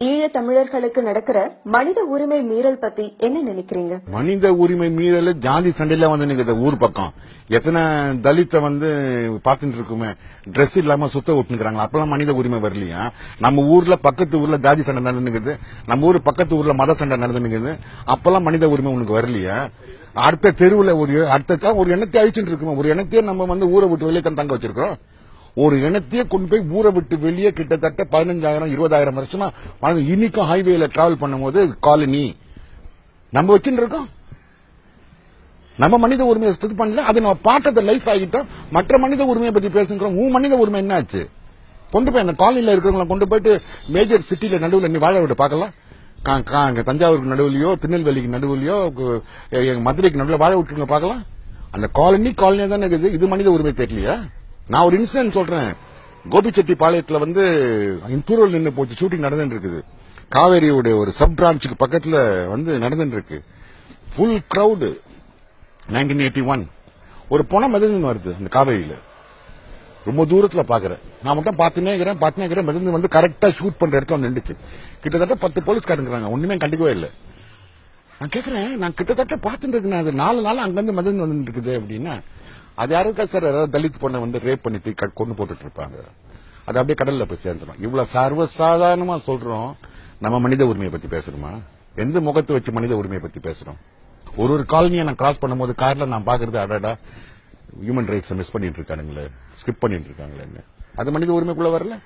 ஈழத் தமிழர்களுக்கு நடக்கிற மனித உரிமை மீறல் பத்தி என்ன நினைக்கிறீங்க? மனித உரிமை மீறல் ஜாதி சண்டையில வந்து நிக்குது ஊர் பக்கம். எத்தனை தலித்தை வந்து பாத்துட்டு இருக்குமே, ட்ரெஸ் இல்லாம சுத்த விட்டுக்கிறாங்க. அப்பெல்லாம் மனித உரிமை வரலையா? நம்ம ஊர்ல பக்கத்து ஊர்ல ஜாதி சண்டை நடந்துக்குது, நம்ம ஊர் பக்கத்து ஊர்ல மத சண்டை நடந்துக்குது. அப்பெல்லாம் மனித உரிமை உனக்கு வரலையா? அடுத்த தெருவுல ஒரு எண்ணத்தை அழிச்சுட்டு இருக்குமா? ஒரு எண்ணத்தையே நம்ம வந்து ஊரை விட்டு வெளியே தங்க வச்சிருக்கோம். ஒரு இனத்தையே கொண்டு போய் ஊரை விட்டு வெளியே கிட்டத்தட்ட 15,000 20,000 வருஷமா இன்னைக்கும் ஹைவேல டிராவல் பண்ணும்போது காலனி நம்ம வச்சுட்டு இருக்கோம். நம்ம மனித உரிமையை இது பண்ணல, அது நம்ம பார்த்தத லைஃப் ஆகிட்டோம். மற்ற மனித உரிமையை பத்தி பேசுகிறோம். உன் மனித உரிமை என்ன ஆச்சு? கொண்டு போய் அந்த காலனில இருக்கிறவங்களை கொண்டு போயிட்டு மேஜர் சிட்டில நடுவில் நீ வாழ விட்டு பார்க்கலாம். தஞ்சாவூருக்கு நடுவுலையோ, திருநெல்வேலிக்கு நடுவுலையோ, மதுரைக்கு நடுவில் வாழ விட்டுருங்க பார்க்கலாம். அந்த காலனியா தானே இருக்குது. இது மனித உரிமை தெரியலையா? நான் ஒரு இன்சிடென்ட் சொல்றேன். கோபிச்செட்டிப்பாளையத்துல வந்து தூரல் நின்று போச்சு, ஷூட்டிங் நடந்துட்டு இருக்குது. காவேரியோட ஒரு சப் பிரான்ச்சுக்கு பக்கத்துல வந்து நடந்துட்டு இருக்கு. Full crowd. 1981 ஒரு பணம் மிதந்து வருது அந்த காவேரியில. ரொம்ப தூரத்துல பாக்குறேன். நான் மட்டும் பார்த்துனே இருக்கிறேன். மிதந்து வந்து கரெக்டா ஷூட் பண்ற இடத்துல வந்து நின்றுச்சு. கிட்டத்தட்ட 10 போலீஸ்காரங்க ஒண்ணுமே கண்டிக்கவே இல்லை. நான் கேட்கிறேன், நான் கிட்டத்தட்ட பார்த்துட்டு இருக்கேன், அது 4 நாள் அங்கிருந்து மிதந்து வந்து இருக்குது அப்படின்னா, அது யாருக்கா சார் ஏதாவது தலித் பொண்ணை வந்து ரேப் பண்ணி கொண்டு போட்டுட்டு இருப்பாங்க. அது அப்படியே கடல்ல போய் சேர்ந்துடும். இவ்வளவு சர்வசாதாரணமா சொல்றோம். நம்ம மனித உரிமையை பத்தி பேசுறோமா? எந்த முகத்தை வச்சு மனித உரிமையை பத்தி பேசுறோம்? ஒரு காலனியை நான் கிராஸ் பண்ணும்போது கார்ல நான் பாக்குறது, அடடா ஹியூமன் ரைட்ஸ் மிஸ் பண்ணிட்டு இருக்கானுங்களே, ஸ்கிப் பண்ணிட்டு இருக்காங்களே. அது மனித உரிமைக்குள்ள வரல.